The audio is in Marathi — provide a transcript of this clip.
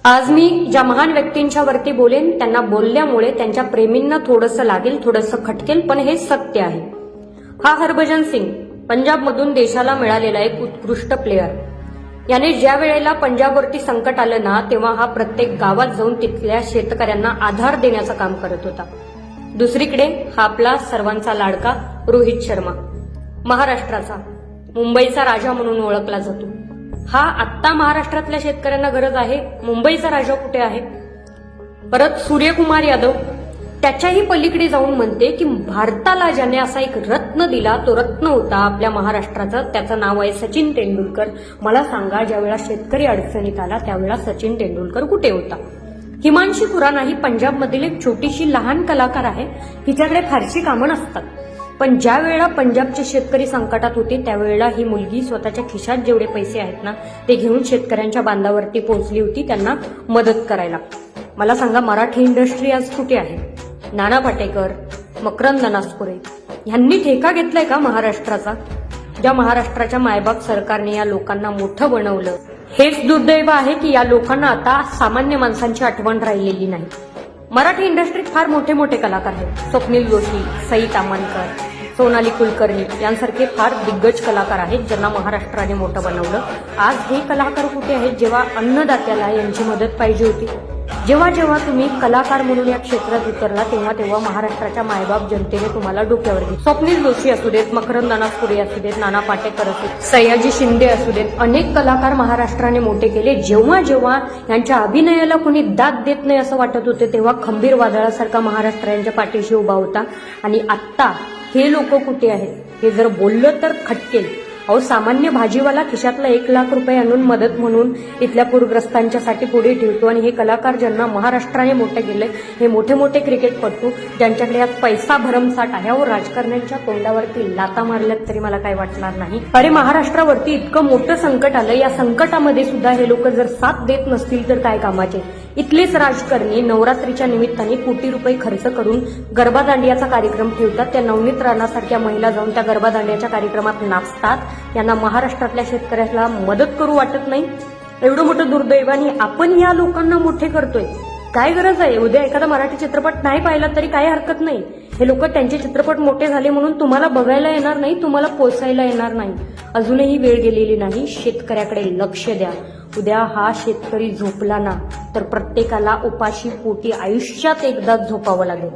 आज मी ज्या महान व्यक्तींच्या वरती बोलेन त्यांना बोलल्यामुळे त्यांच्या प्रेमींना थोडंसं लागेल, थोडंसं खटकेल, पण हे सत्य आहे. हा हरभजन सिंग पंजाबमधून देशाला मिळालेला एक उत्कृष्ट प्लेअर. याने ज्या वेळेला पंजाबवरती संकट आलं ना, तेव्हा हा प्रत्येक गावात जाऊन तिथल्या शेतकऱ्यांना आधार देण्याचं काम करत होता. दुसरीकडे हा आपला सर्वांचा लाडका रोहित शर्मा, महाराष्ट्राचा मुंबईचा राजा म्हणून ओळखला जातो. हा आत्ता महाराष्ट्रातल्या शेतकऱ्यांना गरज आहे, मुंबईचा राजा कुठे आहे? परत सूर्यकुमार यादव त्याच्याही पलीकडे जाऊन म्हणते की भारताला ज्याने असा एक रत्न दिला, तो रत्न होता आपल्या महाराष्ट्राचा, त्याचं नाव आहे सचिन तेंडुलकर. मला सांगा, ज्यावेळेला शेतकरी अडचणीत आला त्यावेळेला सचिन तेंडुलकर कुठे होता? हिमांशी खुराना ही पंजाबमधील एक छोटीशी लहान कलाकार आहे. हिच्याकडे फारशी कामं नसतात, पण ज्या वेळेला पंजाबचे शेतकरी संकटात होते त्यावेळेला ही मुलगी स्वतःच्या खिशात जेवढे पैसे आहेत ना, ते घेऊन शेतकऱ्यांच्या बांधावरती पोहोचली होती त्यांना मदत करायला. मला सांगा, मराठी इंडस्ट्री आज कुठे आहे? नाना पाटेकर, मकरंद नासपुरे यांनी ठेका घेतलाय का महाराष्ट्राचा? ज्या महाराष्ट्राच्या मायबाप सरकारने या लोकांना मोठं बनवलं, हेच दुर्दैव आहे की या लोकांना आता सामान्य माणसांची आठवण राहिलेली नाही. मराठी इंडस्ट्रीत फार मोठे मोठे कलाकार आहेत. स्वप्नील जोशी, सई ताम्हणकर, सोनाली कुलकर्णी यांसारखे फार दिग्गज कलाकार आहेत ज्यांना महाराष्ट्राने मोठं बनवलं. आज हे कलाकार कुठे आहेत जेव्हा अन्नदात्याला यांची मदत पाहिजे होती? जेव्हा जेव्हा तुम्ही कलाकार म्हणून या क्षेत्रात उतरला तेव्हा तेव्हा महाराष्ट्राच्या मायबाप जनतेने तुम्हाला डोक्यावर घेतलं. स्वप्नील जोशी असू देत, मकरंद नासपुरे असू देत, नाना पाटेकर असू देत, सयाजी शिंदे असू देत, अनेक कलाकार महाराष्ट्राने मोठे केले. जेव्हा जेव्हा यांच्या अभिनयाला कुणी दाद देत नाही असं वाटत होते तेव्हा खंबीर वादळासारखा महाराष्ट्र यांच्या पाठीशी उभा होता. आणि आत्ता हे लोक कुठे आहेत? हे जर बोललं तर खटकेल. अहो, सामान्य भाजीवाला खिशातला 1 लाख रुपये आणून मदत म्हणून इथल्या पूरग्रस्तांच्यासाठी पुढे ठेवतो, आणि हे कलाकार ज्यांना महाराष्ट्राने मोठं केलंय, हे मोठे मोठे क्रिकेटपटू ज्यांच्याकडे आज पैसा भरमसाठ आहे, अहो राजकारण्यांच्या तोंडावरती लाता मारल्यात तरी मला काय वाटणार नाही. अरे, महाराष्ट्रावरती इतकं मोठं संकट आलं, या संकटामध्ये सुद्धा हे लोक जर साथ देत नसतील तर काय कामाचे? इथलेच राजकारणी नवरात्रीच्या निमित्ताने कोटी रुपये खर्च करून गरबा दांडियाचा कार्यक्रम ठेवतात. त्या नवनीत राणासारख्या महिला जाऊन त्या गरबा दांडियाच्या कार्यक्रमात नाचतात. यांना महाराष्ट्रातल्या शेतकऱ्याला मदत करू वाटत नाही. एवढं मोठं दुर्दैवाने आपण या लोकांना मोठे करतोय. काय गरज आहे? उद्या एखादा मराठी चित्रपट नाही पाहिला तरी काही हरकत नाही. हे लोक त्यांचे चित्रपट मोठे झाले म्हणून तुम्हाला बघायला येणार नाही, तुम्हाला पोसायला येणार नाही. अजूनही वेळ गेलेली नाही. शेतकऱ्याकडे लक्ष द्या. उद्या हा शेतकरी झोपला ना तर प्रत्येकाला उपाशी पोटी आयुष्यात एकदाच झोपावं लागेल.